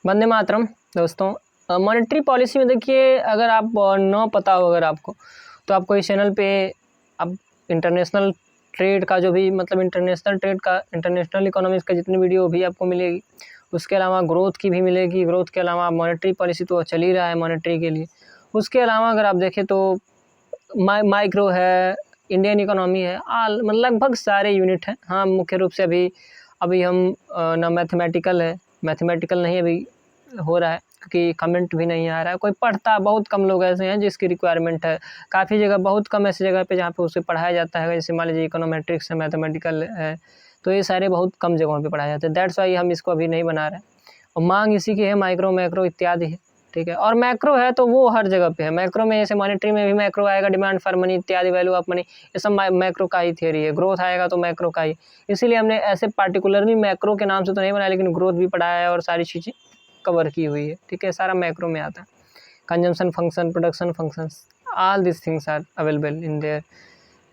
वंदे मातरम। दोस्तों monetary policy में देखिए, अगर आप न पता हो अगर आपको, तो आपको इस चैनल पे आप इंटरनेशनल ट्रेड का जो भी मतलब इंटरनेशनल ट्रेड का, इंटरनेशनल इकोनॉमिक्स का जितनी वीडियो भी आपको मिलेगी, उसके अलावा ग्रोथ की भी मिलेगी। ग्रोथ के अलावा मॉनेटरी पॉलिसी तो चल ही रहा है मॉनेटरी के लिए। उसके अलावा अगर आप देखें तो माइक्रो है, इंडियन इकोनॉमी है, मतलब लगभग सारे यूनिट हैं। हाँ, मुख्य रूप से अभी हम ना मैथमेटिकल है, मैथमेटिकल नहीं अभी हो रहा है क्योंकि कमेंट भी नहीं आ रहा है। कोई पढ़ता, बहुत कम लोग ऐसे हैं जिसकी रिक्वायरमेंट है। काफ़ी जगह, बहुत कम ऐसी जगह पे जहाँ पे उसे पढ़ाया जाता है, जैसे मान लीजिए इकोनोमेट्रिक्स है, मैथमेटिकल है, तो ये सारे बहुत कम जगहों पे पढ़ाए जाते हैं। दैट्स वाई हम इसको अभी नहीं बना रहे हैं। और मांग इसी की है, माइक्रो मैक्रो इत्यादि है, ठीक है। और मैक्रो है तो वो हर जगह पे है। मैक्रो में जैसे मॉनेटरी में भी मैक्रो आएगा, डिमांड फॉर मनी इत्यादि, वैल्यू ऑफ मनी, ये सब मैक्रो का ही थियरी है। ग्रोथ आएगा तो मैक्रो का ही, इसीलिए हमने ऐसे पार्टिकुलरली मैक्रो के नाम से तो नहीं बनाया, लेकिन ग्रोथ भी पढ़ाया है और सारी चीज़ें कवर की हुई है, ठीक है। सारा मैक्रो में आता है। Consumption function, production functions, all this things are available in there.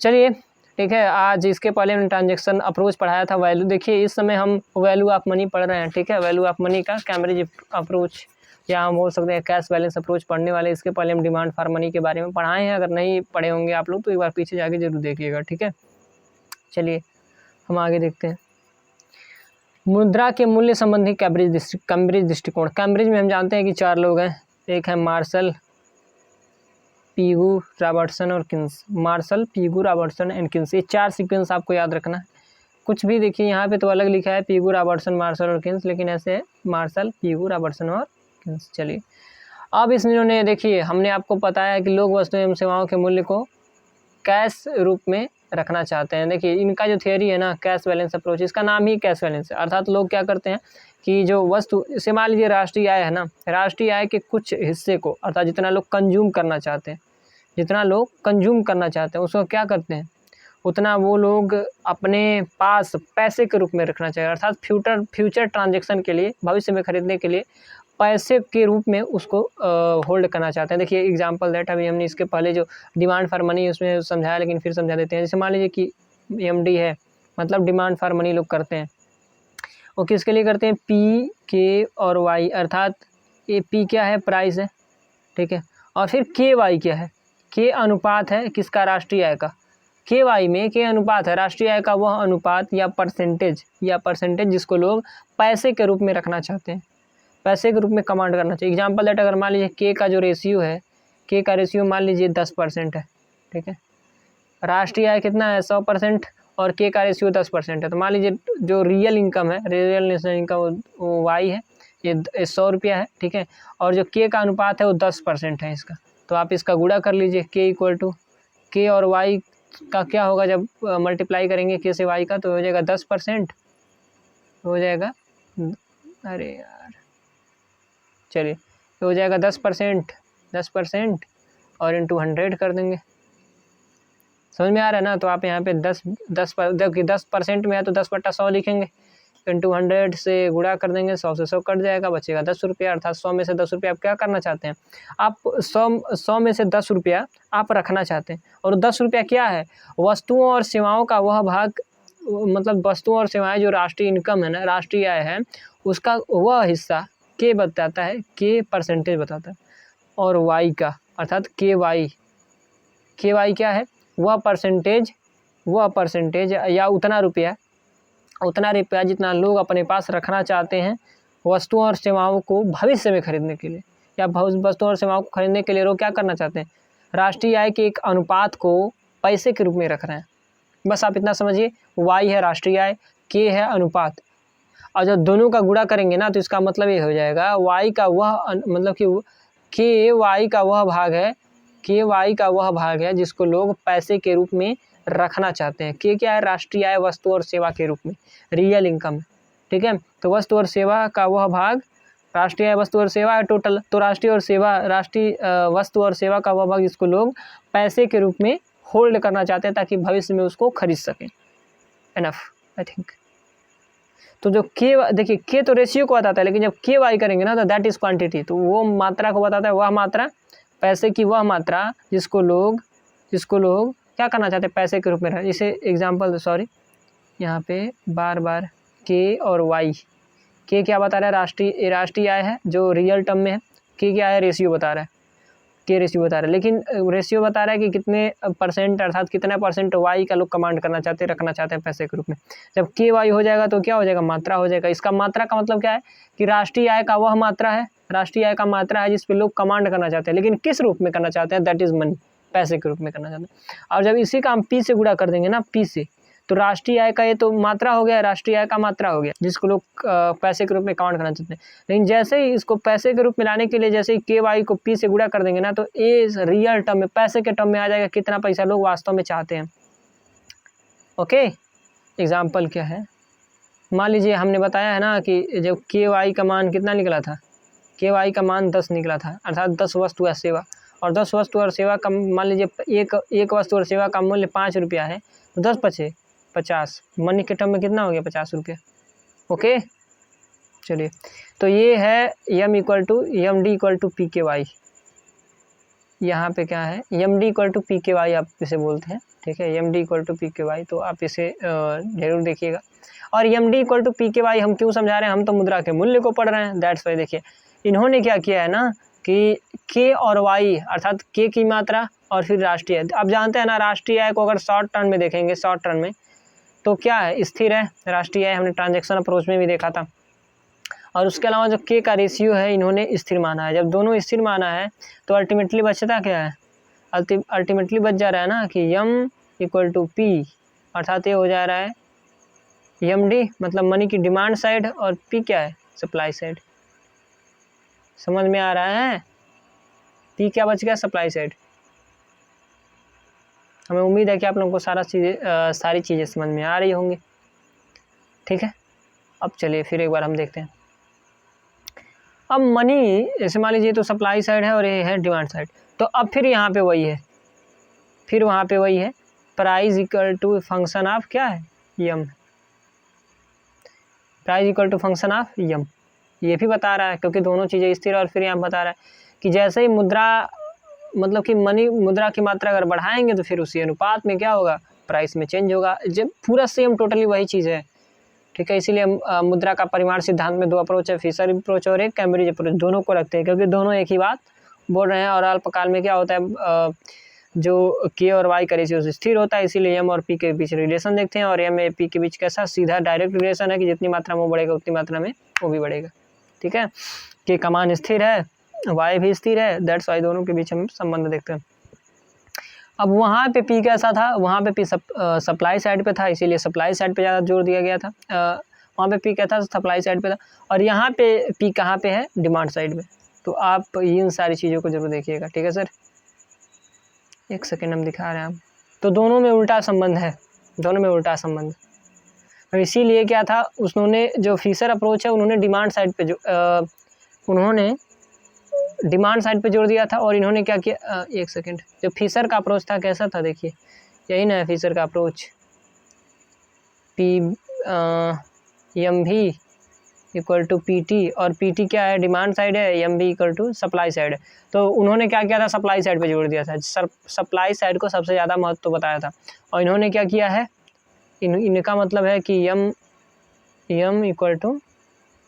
चलिए, ठीक है। आज इसके पहले हमने ट्रांजेक्शन अप्रोच पढ़ाया था, वैल्यू। देखिए इस समय हम वैल्यू ऑफ मनी पढ़ रहे हैं, ठीक है। वैल्यू ऑफ मनी का कैम्ब्रिज अप्रोच, या हम बोल सकते हैं कैश बैलेंस अप्रोच पढ़ने वाले। इसके पहले हम डिमांड फॉर मनी के बारे में पढ़ाए हैं। अगर नहीं पढ़े होंगे आप लोग तो एक बार पीछे जाके जरूर देखिएगा, ठीक है। चलिए हम आगे देखते हैं। मुद्रा के मूल्य संबंधी कैम्ब्रिज दृष्टिकोण। कैम्ब्रिज में हम जानते हैं कि 4 लोग हैं। एक है मार्शल, पीगू, रॉबर्टसन और Keynes. Marshall, Pigou, Robertson and Keynes, ये 4 सीक्वेंस आपको याद रखना है। कुछ भी देखिए यहाँ पे तो अलग लिखा है, पीगू, रॉबर्टसन, मार्शल और किन्स, लेकिन ऐसे है मार्शल, पीगू, रॉबर्टसन और किन्स। चलिए अब इन्होंने देखिए, हमने आपको बताया कि लोग वस्तुएं एवं सेवाओं के मूल्य को कैश रूप में रखना चाहते हैं। देखिए इनका जो थियरी है ना, कैश बैलेंस अप्रोच, इसका नाम ही कैश बैलेंस है। अर्थात लोग क्या करते हैं कि जो वस्तु, जैसे मान लीजिए राष्ट्रीय आय है ना, राष्ट्रीय आय के कुछ हिस्से को, अर्थात जितना लोग कंज्यूम करना चाहते हैं, जितना लोग कंज्यूम करना चाहते हैं उसको क्या करते हैं, उतना वो लोग अपने पास पैसे के रूप में रखना चाहिए। अर्थात फ्यूचर ट्रांजैक्शन के लिए, भविष्य में खरीदने के लिए पैसे के रूप में उसको होल्ड करना चाहते हैं। देखिए एग्जांपल दैट, अभी हमने इसके पहले जो डिमांड फॉर मनी उसमें समझाया, लेकिन फिर समझा देते हैं। जैसे मान लीजिए कि एमडी है, मतलब डिमांड फॉर मनी लोग करते हैं, वो किसके लिए करते हैं, पी, के और वाई। अर्थात ये पी क्या है, प्राइस है, ठीक है। और फिर के वाई क्या है, के अनुपात है किसका, राष्ट्रीय आय का। के वाई में के अनुपात है राष्ट्रीय आय का वह अनुपात या परसेंटेज जिसको लोग पैसे के रूप में रखना चाहते हैं, पैसे के रूप में कमांड करना चाहिए। एग्जाम्पल दैट, अगर मान लीजिए के का जो रेशियो है, के का रेशियो मान लीजिए 10% है, ठीक है। राष्ट्रीय आय कितना है, 100%, और के का रेशियो 10% है। तो मान लीजिए जो रियल इनकम है, रियल नेशनल इनकम, वो वाई है, ये 100 रुपया है, ठीक है। और जो के का अनुपात है वो 10% है इसका। तो आप इसका गुणा कर लीजिए, के इक्वल टू के और वाई का क्या होगा, जब मल्टीप्लाई करेंगे के से वाई का, तो हो जाएगा 10%, हो जाएगा, अरे यार, चलिए तो हो जाएगा 10% और इंटू 100 कर देंगे। समझ में आ रहा है ना। तो आप यहाँ पे 10% में है तो 10/100 लिखेंगे, इंटू 100 से गुणा कर देंगे, 100 से 100 कट जाएगा, बचेगा 10 रुपया। अर्थात 100 में से 10 रुपया आप क्या करना चाहते हैं, आप 100 में से 10 रुपया आप रखना चाहते हैं। और 10 रुपया क्या है, वस्तुओं और सेवाओं का वह भाग, मतलब वस्तुओं और सेवाएं जो राष्ट्रीय इनकम है ना, राष्ट्रीय आय है, उसका वह हिस्सा के बताता है, के परसेंटेज बताता है। और वाई का, अर्थात के वाई क्या है, वह परसेंटेज या उतना रुपया जितना लोग अपने पास रखना चाहते हैं वस्तुओं और सेवाओं को भविष्य में खरीदने के लिए, या वस्तुओं और सेवाओं को खरीदने के लिए लोग क्या करना चाहते हैं, राष्ट्रीय आय के एक अनुपात को पैसे के रूप में रख रहे हैं। बस आप इतना समझिए, वाई है राष्ट्रीय आय, के है अनुपात, और जब दोनों का गुणा करेंगे ना तो इसका मतलब ये हो जाएगा, वाई का वह मतलब कि के वाई का वह भाग है जिसको लोग पैसे के रूप में रखना चाहते हैं। के क्या है, राष्ट्रीय आय वस्तु और सेवा के रूप में, रियल इनकम, ठीक है। तो वस्तु और सेवा का वह भाग, राष्ट्रीय आय वस्तु और सेवा है टोटल, तो राष्ट्रीय वस्तु और सेवा का वह भाग जिसको लोग पैसे के रूप में होल्ड करना चाहते हैं ताकि भविष्य में उसको खरीद सकें। Enough I think. तो जो के, देखिए के तो रेशियो को बताता है, लेकिन जब के वाई करेंगे ना तो दैट इज क्वांटिटी, तो वो मात्रा को बताता है, वह मात्रा, पैसे की वह मात्रा जिसको लोग क्या करना चाहते हैं, पैसे के रूप में। जैसे एग्जांपल, सॉरी यहाँ पे बार के और वाई के क्या बता रहा है, राष्ट्रीय आय है जो रियल टर्म में है, के क्या है रेशियो बता रहा है, के रेशियो बता रहा है, लेकिन रेशियो बता रहा है कि कितने परसेंट अर्थात कितना परसेंट वाई का लोग कमांड करना चाहते हैं, रखना चाहते हैं पैसे के रूप में। जब के वाई हो जाएगा तो क्या हो जाएगा, मात्रा हो जाएगा। इसका मात्रा का मतलब क्या है कि राष्ट्रीय आय का वह मात्रा है, राष्ट्रीय आय का मात्रा है जिस पे लोग कमांड करना चाहते हैं, लेकिन किस रूप में करना चाहते हैं, दैट इज मनी, पैसे के रूप में करना चाहते हैं। और जब इसी का हम पी से गुणा कर देंगे ना, पी से, तो राष्ट्रीय आय का ये तो मात्रा हो गया, राष्ट्रीय आय का मात्रा हो गया जिसको लोग पैसे के रूप में काउंट करना चाहते हैं। लेकिन जैसे ही इसको पैसे के रूप में लाने के लिए जैसे ही के वाई को पी से गुणा कर देंगे ना, तो ए रियल टर्म में, पैसे के टर्म में आ जाएगा कितना पैसा लोग वास्तव में चाहते हैं। ओके, एग्जाम्पल क्या है, मान लीजिए हमने बताया है ना कि जब के वाई का मान कितना निकला था, के वाई का मान 10 निकला था, अर्थात 10 वस्तु या सेवा, और 10 वस्तु और सेवा का मान लीजिए एक वस्तु और सेवा का मूल्य 5 रुपया है, तो 10 बचे 50, मनी के टर्म में कितना हो गया, 50 रुपया। ओके, चलिए, तो ये है M equal to M D equal to P K Y. यहाँ पे क्या है, M D equal to P K Y आप इसे बोलते हैं, ठीक है, M D equal to P K Y, तो आप इसे जरूर देखिएगा। और M D equal to P K Y हम क्यों समझा रहे हैं, हम तो मुद्रा के मूल्य को पढ़ रहे हैं, दैट्स वाई। देखिए इन्होंने क्या किया है ना कि के और वाई अर्थात के की मात्रा और फिर राष्ट्रीय आय। आप जानते हैं ना राष्ट्रीय आय को अगर शॉर्ट टर्म में देखेंगे, शॉर्ट टर्म में तो क्या है, स्थिर है राष्ट्रीय आय, हमने ट्रांजैक्शन अप्रोच में भी देखा था। और उसके अलावा जो के का रेशियो है इन्होंने स्थिर माना है। जब दोनों स्थिर माना है तो अल्टीमेटली बचता क्या है, अल्टीमेटली बच जा रहा है ना कि यम इक्वल टू पी, अर्थात ये हो जा रहा है यम डी मतलब मनी की डिमांड साइड और पी क्या है, सप्लाई साइड। समझ में आ रहा है, पी क्या बच गया, सप्लाई साइड। हमें उम्मीद है कि आप लोगों को सारी चीज़ें समझ में आ रही होंगी, ठीक है। अब चलिए फिर एक बार हम देखते हैं। अब मनी जैसे मान लीजिए तो सप्लाई साइड है और ये है डिमांड साइड, तो अब फिर यहाँ पे वही है, फिर वहाँ पे वही है, price equal to function of क्या है, M, price equal to function of M. ये भी बता रहा है क्योंकि दोनों चीज़ें स्थिर, और फिर यहाँ बता रहा है कि जैसे ही मुद्रा मतलब कि मनी मुद्रा की मात्रा अगर बढ़ाएंगे तो फिर उसी अनुपात में क्या होगा, प्राइस में चेंज होगा। जब पूरा सेम टोटली वही चीज़ है, ठीक है। इसीलिए मुद्रा का परिमाण सिद्धांत में 2 अप्रोच है, फिशर अप्रोच और एक कैम्ब्रिज अप्रोच, दोनों को रखते हैं क्योंकि दोनों एक ही बात बोल रहे हैं। और अल्पकाल में क्या होता है, जो के और वाई का रेशियो स्थिर होता है, इसीलिए एम और पी के बीच रिलेशन देखते हैं। और एम ए पी के बीच कैसा सीधा डायरेक्ट रिलेशन है कि जितनी मात्रा में वो बढ़ेगा उतनी मात्रा में वो भी बढ़ेगा, ठीक है। के का मान स्थिर है, वाई भी स्थिर है, दैट्स वाई दोनों के बीच हम संबंध देखते हैं। अब वहाँ पे पी कैसा था, वहाँ पे पी सप्लाई साइड पे था, इसीलिए सप्लाई साइड पे ज़्यादा जोर दिया गया था। वहाँ पे पी क्या था, सप्लाई साइड पे था। और यहाँ पे पी कहाँ पे है, डिमांड साइड में। तो आप इन सारी चीज़ों को जरूर देखिएगा, ठीक है सर। एक सेकेंड हम दिखा रहे हैं आप, तो दोनों में उल्टा संबंध है, दोनों में उल्टा संबंध। तो इसीलिए क्या था, उन्होंने जो फिशर अप्रोच है उन्होंने डिमांड साइड पे डिमांड साइड पे जोड़ दिया था। और इन्होंने क्या किया, एक सेकेंड, जो फिशर का अप्रोच था कैसा था, देखिए यही ना है फिशर का अप्रोच, पी एम भी इक्वल टू पी टी, और पी टी क्या है, डिमांड साइड है, एम भी इक्वल टू सप्लाई साइड है। तो उन्होंने क्या किया था, सप्लाई साइड पे जोड़ दिया था, सप्लाई साइड को सबसे ज़्यादा महत्व बताया था। और इन्होंने क्या किया है, इनका मतलब है कि M equal to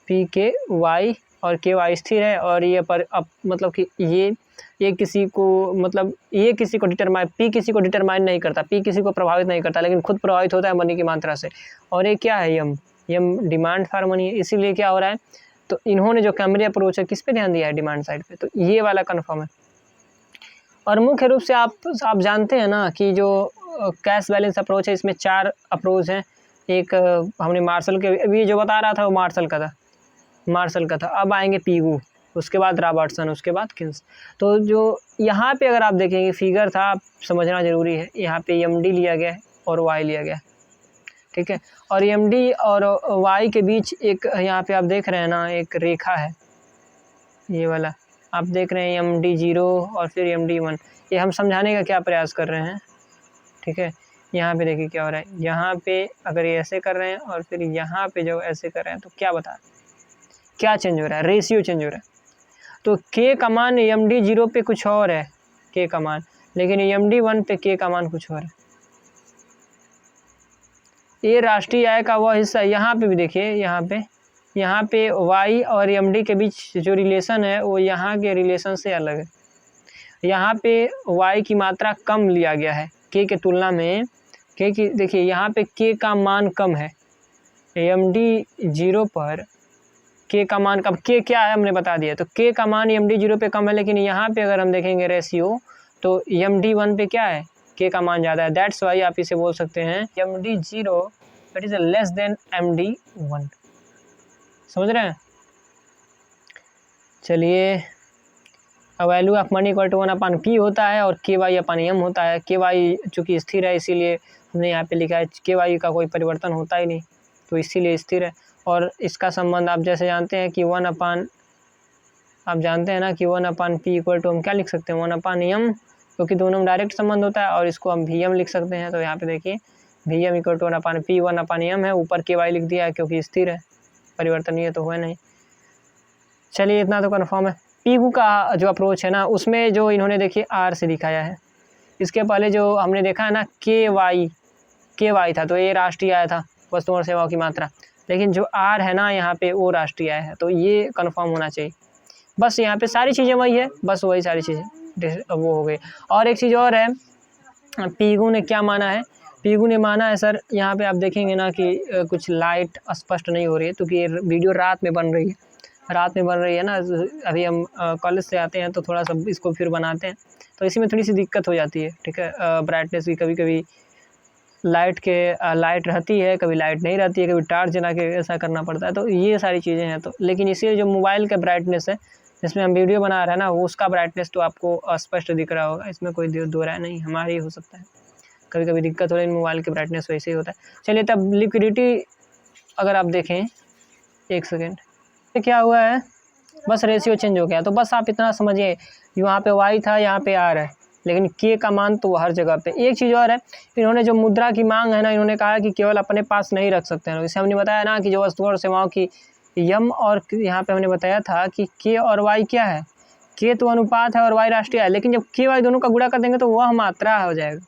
P K Y, और के वाई स्थिर है। और ये पर अब मतलब कि ये किसी को मतलब ये किसी को डिटरमाइन, पी किसी को डिटरमाइन नहीं करता, पी किसी को प्रभावित नहीं करता, लेकिन खुद प्रभावित होता है मनी की मात्रा से। और ये क्या है, यम डिमांड फॉर मनी है। इसीलिए क्या हो रहा है, तो इन्होंने जो कैम्ब्रिज अप्रोच है किस पे ध्यान दिया है, डिमांड साइड पे, तो ये वाला कन्फर्म है। और मुख्य रूप से आप जानते हैं ना कि जो कैश बैलेंस अप्रोच है इसमें 4 अप्रोच हैं। एक हमने मार्शल के अभी जो बता रहा था वो मार्शल का था। अब आएंगे पीगू, उसके बाद रॉबर्टसन, उसके बाद किन्स। तो जो यहाँ पे अगर आप देखेंगे फिगर था, आप समझना जरूरी है, यहाँ पे एम डी लिया गया है और वाई लिया गया है, ठीक है। और एम डी और वाई के बीच एक यहाँ पे आप देख रहे हैं ना, एक रेखा है, ये वाला आप देख रहे हैं, एम डी 0 और फिर एम डी 1। ये हम समझाने का क्या प्रयास कर रहे हैं, ठीक है। यहाँ पे देखिए क्या हो रहा है, यहाँ पे अगर ये ऐसे कर रहे हैं और फिर यहाँ पे जो ऐसे कर रहे हैं, तो क्या बता रहे हैं, क्या चेंज हो रहा है, रेशियो चेंज हो रहा है। तो के का मान एम डी 0 पे कुछ और है, के का मान, लेकिन एम डी 1 पे के का मान कुछ और है। ये राष्ट्रीय आय का वह हिस्सा, यहाँ पे भी देखिए, यहाँ पे यहाँ पे वाई और एमडी के बीच जो रिलेशन है वो यहाँ के रिलेशन से अलग है। यहाँ पे वाई की मात्रा कम लिया गया है के तुलना में। के की देखिए यहाँ पे के का मान कम है, एमडी 0 पर के का मान कम। के क्या है हमने बता दिया, तो के का मान एमडी 0 पे कम है, लेकिन यहाँ पे अगर हम देखेंगे रेशियो तो एमडी 1 पे क्या है, के का मान ज़्यादा है। दैट्स वाई आप इसे बोल सकते हैं MD 0 that is less than MD 1। समझ रहे हैं। चलिए, value of money equal to 1/p होता है और के वाई अपन एम होता है। के वाई चूँकि स्थिर है इसीलिए हमने यहाँ पे लिखा है, के वाई का कोई परिवर्तन होता ही नहीं तो इसीलिए स्थिर है। और इसका संबंध आप जैसे जानते हैं कि आप जानते हैं ना कि 1/p इक्वल टू हम क्या लिख सकते हैं 1/m, क्योंकि दोनों में डायरेक्ट संबंध होता है। और इसको हम vm लिख सकते हैं, तो यहाँ पे देखिए vm equal to 1/p 1/m है, ऊपर के वाई लिख दिया है क्योंकि स्थिर है, परिवर्तनीय तो हुआ नहीं। चलिए इतना तो कन्फर्म है। पीगू का जो अप्रोच है ना उसमें जो इन्होंने देखिए आर से दिखाया है। इसके पहले जो हमने देखा है ना के वाई था तो ये राष्ट्रीय आय था, वस्तुओं और सेवाओं की मात्रा, लेकिन जो आर है ना यहाँ पे वो राष्ट्रीय आय है, तो ये कन्फर्म होना चाहिए। बस यहाँ पे सारी चीज़ें वही है, बस वही सारी चीज़ें वो हो गई। और एक चीज़ और है, पीगू ने क्या माना है, पीगू ने माना है सर, यहाँ पे आप देखेंगे ना कि कुछ लाइट स्पष्ट नहीं हो रही है क्योंकि ये वीडियो रात में बन रही है ना। अभी हम कॉलेज से आते हैं तो थोड़ा सा इसको फिर बनाते हैं, तो इसी में थोड़ी सी दिक्कत हो जाती है। ठीक है, ब्राइटनेस की कभी कभी लाइट रहती है, कभी लाइट नहीं रहती है, कभी टार्च जला के ऐसा करना पड़ता है, तो ये सारी चीज़ें हैं। तो लेकिन इसी जो मोबाइल का ब्राइटनेस है जिसमें हम वीडियो बना रहे हैं ना, वो उसका ब्राइटनेस तो आपको स्पष्ट दिख रहा होगा, इसमें कोई दो राय नहीं, हमारी हो सकता है कभी कभी दिक्कत हो रही है, मोबाइल के ब्राइटनेस वैसे ही होता है। चलिए तब लिक्विडिटी अगर आप देखें, एक सेकेंड, क्या हुआ है, बस रेशियो चेंज हो गया। तो बस आप इतना समझिए, यहाँ पे वाई था, यहाँ पे आर है, लेकिन के का मान तो हर जगह पे। एक चीज़ और है, इन्होंने जो मुद्रा की मांग है ना, इन्होंने कहा कि केवल अपने पास नहीं रख सकते हैं। इसे हमने बताया ना कि जो वस्तुओं और सेवाओं की यम, और यहाँ पे हमने बताया था कि के और वाई क्या है, के तो अनुपात है और वाई राष्ट्रीय है, लेकिन जब के वाई दोनों का गुणा कर देंगे तो वह मात्रा हो जाएगा,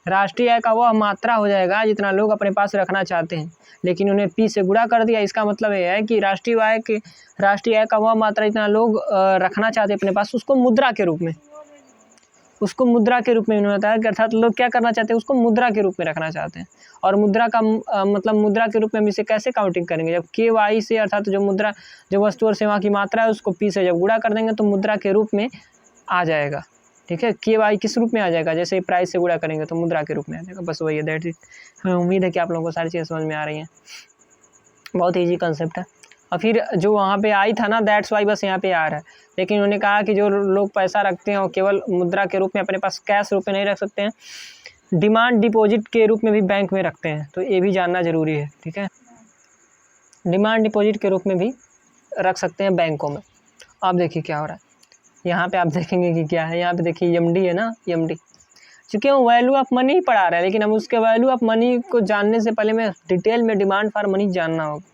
राष्ट्रीय आय का वह मात्रा हो जाएगा जितना लोग अपने पास रखना चाहते हैं, लेकिन उन्हें पी से गुणा कर दिया। इसका मतलब ये है कि राष्ट्रीय आय का वह मात्रा जितना लोग रखना चाहते हैं अपने पास, उसको मुद्रा के रूप में उन्होंने बताया कि अर्थात लोग क्या करना चाहते हैं, उसको मुद्रा के रूप में रखना चाहते हैं। और मुद्रा का मतलब मुद्रा के रूप में हम इसे कैसे काउंटिंग करेंगे, जब के वाई से अर्थात जो वस्तु और सेवा की मात्रा है उसको पी से जब गुणा कर देंगे तो मुद्रा के रूप में आ जाएगा। ठीक है, के वाई किस रूप में आ जाएगा, जैसे प्राइस से गुणा करेंगे तो मुद्रा के रूप में आ जाएगा। बस वही है, दैट इज। हमें उम्मीद है कि आप लोगों को सारी चीज़ें समझ में आ रही हैं, बहुत ईजी कंसेप्ट है। और फिर जो वहाँ पे आई था ना, दैट्स वाई, बस यहाँ पे आ रहा है, लेकिन उन्होंने कहा कि जो लोग पैसा रखते हैं वो केवल मुद्रा के रूप में अपने पास कैश रूप में नहीं रख सकते हैं, डिमांड डिपॉजिट के रूप में भी बैंक में रखते हैं, तो ये भी जानना जरूरी है। ठीक है, डिमांड डिपॉजिट के रूप में भी रख सकते हैं बैंकों में। अब देखिए क्या हो रहा है, यहाँ पे आप देखेंगे कि क्या है, यहाँ पे देखिए एमडी है ना, एमडी, चूँकि हम वैल्यू ऑफ मनी ही पढ़ा रहे हैं, लेकिन हम उसके वैल्यू ऑफ मनी को जानने से पहले मैं डिटेल में डिमांड फॉर मनी जानना होगा,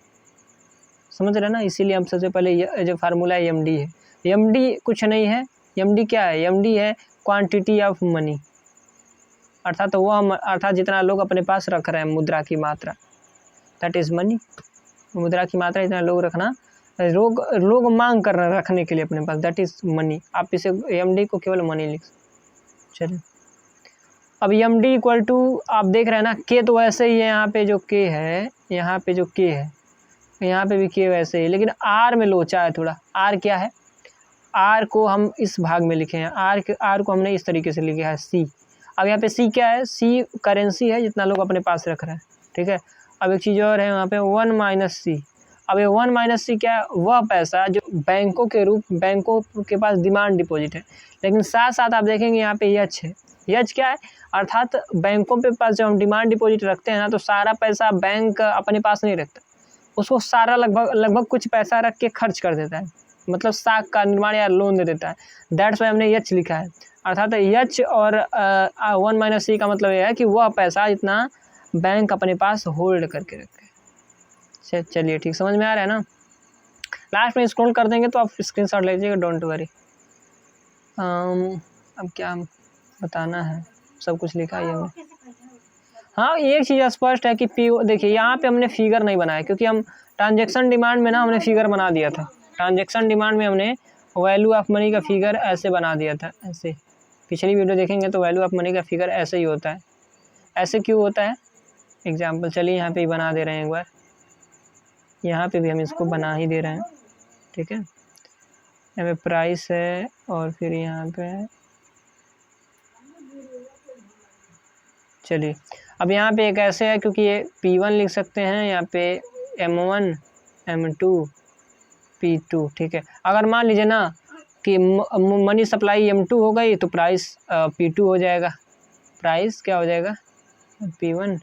समझ रहे हैं ना। इसीलिए हम सबसे पहले ये जो फार्मूला है एमडी है, एमडी कुछ नहीं है, एमडी क्या है, एमडी है क्वांटिटी ऑफ मनी, अर्थात जितना लोग अपने पास रख रहे हैं, मुद्रा की मात्रा, दैट इज़ मनी। मुद्रा की मात्रा इतना लोग रखना, लोग मांग कर रहे रखने के लिए अपने पास, दैट इज़ मनी। आप इसे एमडी को केवल मनी लिख। चलिए, अब एमडी इक्वल टू आप देख रहे हैं ना, के तो वैसे ही है, यहाँ पे जो के है, यहाँ पे जो के है, यहाँ पे भी के वैसे ही, लेकिन आर में लोचा है थोड़ा। आर क्या है, आर को हम इस भाग में लिखे हैं, आर को हमने इस तरीके से लिखा है सी। अब यहाँ पे सी क्या है, सी करेंसी है जितना लोग अपने पास रख रहे हैं। ठीक है, अब एक चीज़ और है यहाँ पे 1 - सी। अब ये 1 - सी क्या है, वह पैसा जो बैंकों के पास डिमांड डिपॉजिट है, लेकिन साथ साथ आप देखेंगे यहाँ पे यच है। यच क्या है, अर्थात बैंकों के पास जब हम डिमांड डिपॉजिट रखते हैं ना, तो सारा पैसा बैंक अपने पास नहीं रखता, उसको सारा लगभग कुछ पैसा रख के खर्च कर देता है, मतलब साख का निर्माण या लोन दे देता है। दैट्स वाई हमने यच लिखा है, अर्थात यच और 1 - सी का मतलब यह है कि वह पैसा जितना बैंक अपने पास होल्ड करके रखे। चलिए ठीक, समझ में आ रहा है ना। लास्ट में स्क्रॉल कर देंगे तो आप स्क्रीनशॉट ले लीजिएगा, डोंट वरी। अब क्या बताना है, सब कुछ लिखा है हमने। हाँ, एक चीज़ स्पष्ट है कि पी, देखिए यहाँ पे हमने फिगर नहीं बनाया क्योंकि हम ट्रांजेक्शन डिमांड में ना हमने फिगर बना दिया था, ट्रांजेक्शन डिमांड में हमने वैल्यू ऑफ मनी का फिगर ऐसे बना दिया था, ऐसे। पिछली वीडियो देखेंगे तो वैल्यू ऑफ मनी का फिगर ऐसे ही होता है। ऐसे क्यों होता है? एग्जाम्पल चलिए यहाँ पे ही बना दे रहे हैं एक बार, यहाँ पे भी हम इसको बना ही दे रहे हैं, ठीक है। यहाँ पे प्राइस है और फिर यहाँ पे चलिए अब यहाँ पे एक ऐसे है, क्योंकि ये P1 लिख सकते हैं, यहाँ पे M1 M2 P2, ठीक है। अगर मान लीजिए ना कि मनी सप्लाई M2 हो गई तो प्राइस P2 हो जाएगा, प्राइस क्या हो जाएगा P1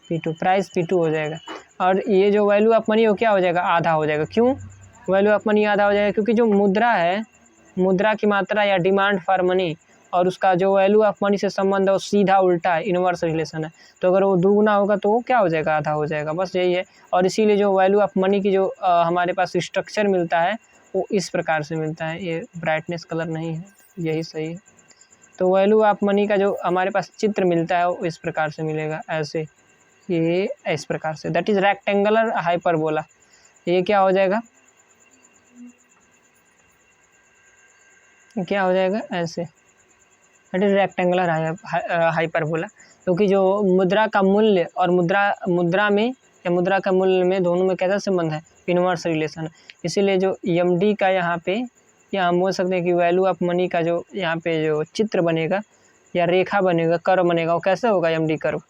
P2, प्राइस P2 हो जाएगा। और ये जो वैल्यू ऑफ मनी हो क्या हो जाएगा, आधा हो जाएगा। क्यों वैल्यू ऑफ मनी आधा हो जाएगा? क्योंकि जो मुद्रा है, मुद्रा की मात्रा या डिमांड फॉर मनी और उसका जो वैल्यू ऑफ मनी से संबंध है वो सीधा उल्टा है, इनवर्स रिलेशन है। तो अगर वो दुगुना होगा तो वो क्या हो जाएगा, आधा हो जाएगा, बस यही है। और इसीलिए जो वैल्यू ऑफ मनी की जो हमारे पास स्ट्रक्चर मिलता है वो इस प्रकार से मिलता है। ये ब्राइटनेस कलर नहीं है, यही सही है। तो वैल्यू ऑफ मनी का जो हमारे पास चित्र मिलता है वो इस प्रकार से मिलेगा, ऐसे, ये इस प्रकार से, दैट इज रेक्टेंगुलर हाइपरबोला। ये क्या हो जाएगा, क्या हो जाएगा ऐसे, दैट इज रेक्टेंगुलर हाइपरबोला। क्योंकि जो मुद्रा का मूल्य और मुद्रा में या मुद्रा का मूल्य में दोनों में कैसा संबंध है, इनवर्स रिलेशन है। इसीलिए जो EMD का यहाँ पे या हम बोल सकते हैं कि वैल्यू ऑफ मनी का जो यहाँ पे जो चित्र बनेगा या रेखा बनेगा, कर्व बनेगा, वो कैसे होगा, EMD कर्व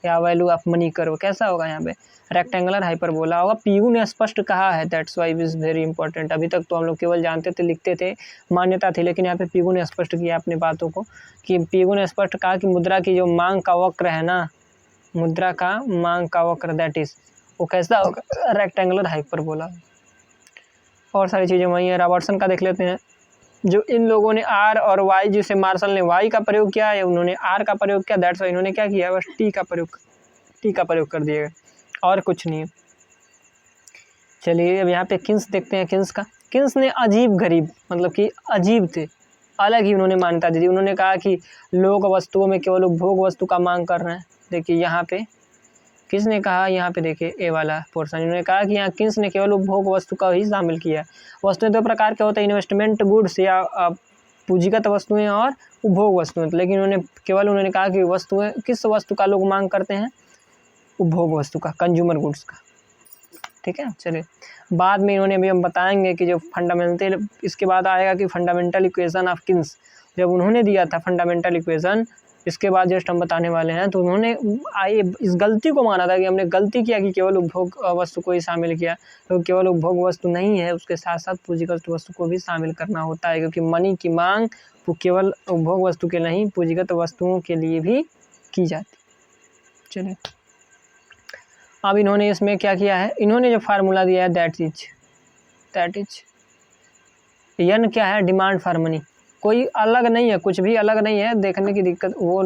या वैल्यू ऑफ मनी कर्व कैसा होगा, यहाँ पे रेक्टेंगुलर हाइपरबोला होगा। पीयू ने स्पष्ट कहा है, that's why is very important. अभी तक तो हम लोग केवल जानते थे, लिखते थे, मान्यता थी, लेकिन यहाँ पे पीयू ने स्पष्ट किया अपनी बातों को, कि पीयू ने स्पष्ट कहा कि मुद्रा की जो मांग का वक्र है ना, मुद्रा का मांग का वक्र, दैट इज वो कैसा होगा, रेक्टेंगुलर हाइपरबोला। और सारी चीज़ें वही है। रॉबर्टसन का देख लेते हैं, जो इन लोगों ने R और Y, जिसे मार्शल ने Y का प्रयोग किया है, उन्होंने R का प्रयोग किया, दैट्स वाई इन्होंने क्या किया, बस T का प्रयोग कर दिएगा, और कुछ नहीं। चलिए अब यहाँ पे किन्स देखते हैं। किन्स ने अजीब गरीब, मतलब कि अजीब थे, अलग ही उन्होंने मान्यता दी थी। उन्होंने कहा कि लोग वस्तुओं में केवल उपभोग वस्तु का मांग कर रहे हैं। देखिए यहाँ पे किसने कहा, यहाँ पे देखिए ए वाला पोर्शन, इन्होंने कहा कि यहाँ किन्स ने केवल उपभोग वस्तु का ही शामिल किया है। वस्तुएं दो प्रकार के होते हैं, इन्वेस्टमेंट गुड्स या पूंजीगत वस्तुएं और उपभोग वस्तुएं। लेकिन उन्होंने कहा कि वस्तुएं, किस वस्तु का लोग मांग करते हैं, उपभोग वस्तु का, कंज्यूमर गुड्स का, ठीक है। चलिए बाद में इन्होंने, अभी हम बताएंगे कि जो फंडामेंटल, इसके बाद आएगा कि फंडामेंटल इक्वेशन ऑफ किन्स, जब उन्होंने दिया था फंडामेंटल इक्वेशन, इसके बाद जस्ट हम बताने वाले हैं। तो उन्होंने इस गलती को माना था कि हमने गलती किया कि केवल उपभोग वस्तु को ही शामिल किया, तो केवल उपभोग वस्तु नहीं है, उसके साथ साथ पूंजीगत वस्तु को भी शामिल करना होता है, क्योंकि मनी की मांग केवल उपभोग वस्तु के नहीं, पूंजीगत वस्तुओं के लिए भी की जाती। चलिए अब इन्होंने इसमें क्या किया है, इन्होंने जो फार्मूला दिया है, दैट इज यन क्या है, डिमांड फॉर मनी। कोई अलग नहीं है, कुछ भी अलग नहीं है, देखने की दिक्कत वो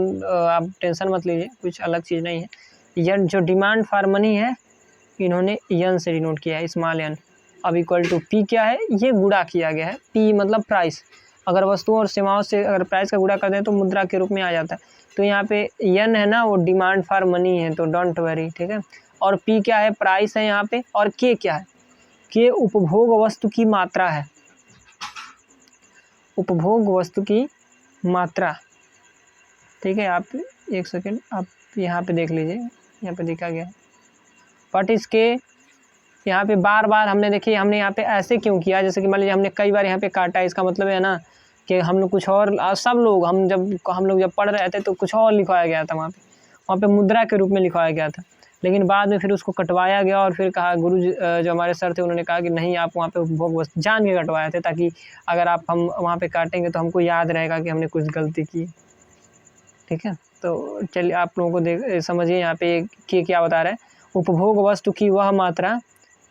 आप टेंशन मत लीजिए, कुछ अलग चीज़ नहीं है। यन जो डिमांड फॉर मनी है, इन्होंने यन से डिनोट किया है, स्मॉल यन। अब इक्वल टू पी क्या है, ये गुणा किया गया है, पी मतलब प्राइस। अगर वस्तुओं और सेवाओं से अगर प्राइस का गुणा कर दें तो मुद्रा के रूप में आ जाता है। तो यहाँ पे यन है ना, वो डिमांड फॉर मनी है, तो डोंट वरी, ठीक है। और पी क्या है, प्राइस है यहाँ पे। और के क्या है, के उपभोग वस्तु की मात्रा है, उपभोग वस्तु की मात्रा, ठीक है। आप एक सेकेंड, आप यहाँ पे देख लीजिए, यहाँ पे लिखा गया है व्हाट इज के। यहाँ पे बार बार हमने देखिए, हमने यहाँ पे ऐसे क्यों किया, जैसे कि मान लीजिए हमने कई बार यहाँ पे काटा, इसका मतलब है ना कि हम लोग कुछ और, सब लोग हम लोग जब पढ़ रहे थे तो कुछ और लिखवाया गया था, वहाँ पे मुद्रा के रूप में लिखवाया गया था, लेकिन बाद में फिर उसको कटवाया गया। और फिर कहा गुरु जो हमारे सर थे, उन्होंने कहा कि नहीं, आप वहाँ पे उपभोग वस्तु जान के कटवाए थे, ताकि अगर हम वहाँ पे काटेंगे तो हमको याद रहेगा कि हमने कुछ गलती की, ठीक है। तो चलिए आप लोगों को समझिए यहाँ पे कि क्या बता रहा है, उपभोग वस्तु की वह मात्रा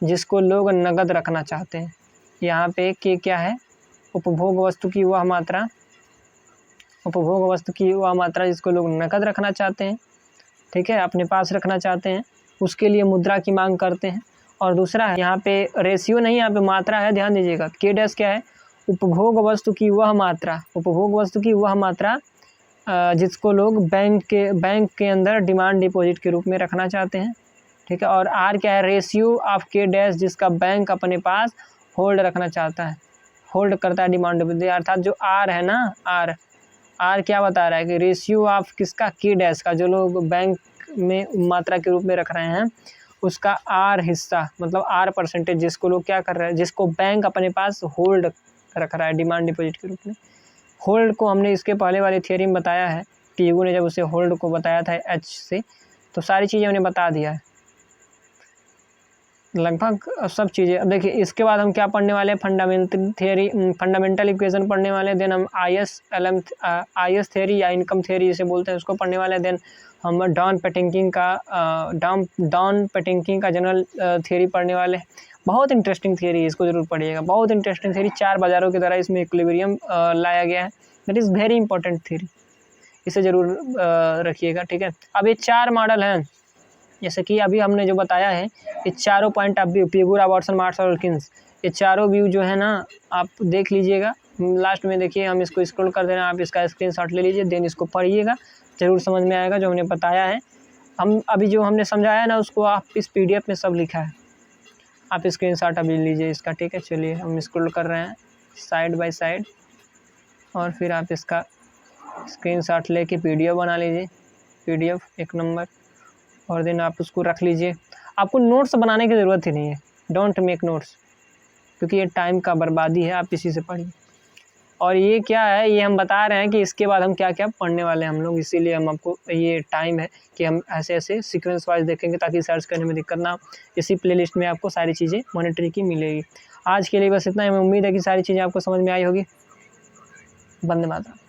जिसको लोग नगद रखना चाहते हैं। यहाँ पे के क्या है, उपभोग वस्तु की वह मात्रा, उपभोग वस्तु की वह मात्रा जिसको लोग नकद रखना चाहते हैं, ठीक है, अपने पास रखना चाहते हैं, उसके लिए मुद्रा की मांग करते हैं। और दूसरा है यहाँ पे रेशियो नहीं, यहाँ पे मात्रा है, ध्यान दीजिएगा। के डैश क्या है, उपभोग वस्तु की वह मात्रा, उपभोग वस्तु की वह मात्रा जिसको लोग बैंक के अंदर डिमांड डिपॉजिट के रूप में रखना चाहते हैं, ठीक है। और आर क्या है, रेशियो ऑफ के डैश, जिसका बैंक अपने पास होल्ड रखना चाहता है, होल्ड करता है डिमांड डिपॉजिट। अर्थात जो आर है ना, आर क्या बता रहा है कि रेशियो ऑफ किसका, के डैश का, जो लोग बैंक में मात्रा के रूप में रख रहे हैं उसका आर हिस्सा, मतलब आर परसेंटेज, जिसको लोग क्या कर रहे हैं, जिसको बैंक अपने पास होल्ड रख रहा है डिमांड डिपॉजिट के रूप में। होल्ड को हमने इसके पहले वाले थियरी में बताया है, पीगू ने जब उसे होल्ड को बताया था एच से, तो सारी चीज़ें उन्हें बता दिया है लगभग सब चीज़ें। अब देखिए इसके बाद हम क्या पढ़ने वाले हैं, फंडामेंटल थियरी, फंडामेंटल इक्वेशन पढ़ने वाले हैं। देन हम आईएस थियरी या इनकम थियरी जिसे बोलते हैं उसको पढ़ने वाले हैं। देन हम डॉन पेटिंकिंग का जनरल थियरी पढ़ने वाले हैं। बहुत इंटरेस्टिंग थियरी है, इसको जरूर पढ़िएगा, बहुत इंटरेस्टिंग थियरी। 4 बाजारों की तरह इसमें इक्विलिब्रियम लाया गया है, that is very important theory, इसे ज़रूर रखिएगा, ठीक है। अब ये 4 मॉडल हैं, जैसे कि अभी हमने जो बताया है, ये चारों point of view, Pigou, Robertson, Marshall और किन्स, ये चारों व्यू जो है ना आप देख लीजिएगा। लास्ट में देखिए हम इसको स्क्रॉल कर दे रहे हैं, आप इसका स्क्रीनशॉट ले लीजिए, देन इसको पढ़िएगा, ज़रूर समझ में आएगा जो हमने बताया है। हम अभी जो हमने समझाया ना उसको आप इस PDF में सब लिखा है, आप स्क्रीनशॉट अभी लीजिए इसका, ठीक है। चलिए हम स्क्रॉल कर रहे हैं साइड बाय साइड, और फिर आप इसका स्क्रीनशॉट लेके PDF बना लीजिए, PDF 1 नंबर, और देन आप उसको रख लीजिए। आपको नोट्स बनाने की ज़रूरत ही नहीं है, डोंट मेक नोट्स, क्योंकि ये टाइम का बर्बादी है, आप इसी से पढ़िए। और ये क्या है, ये हम बता रहे हैं कि इसके बाद हम क्या क्या पढ़ने वाले हैं हम लोग, इसीलिए हम आपको, ये टाइम है कि हम ऐसे ऐसे सीक्वेंस वाइज देखेंगे ताकि सर्च करने में दिक्कत ना हो। इसी प्लेलिस्ट में आपको सारी चीज़ें मॉनिटरी की मिलेगी। आज के लिए बस इतना ही, मैं उम्मीद है कि सारी चीज़ें आपको समझ में आई होगी। वंदे मातरम।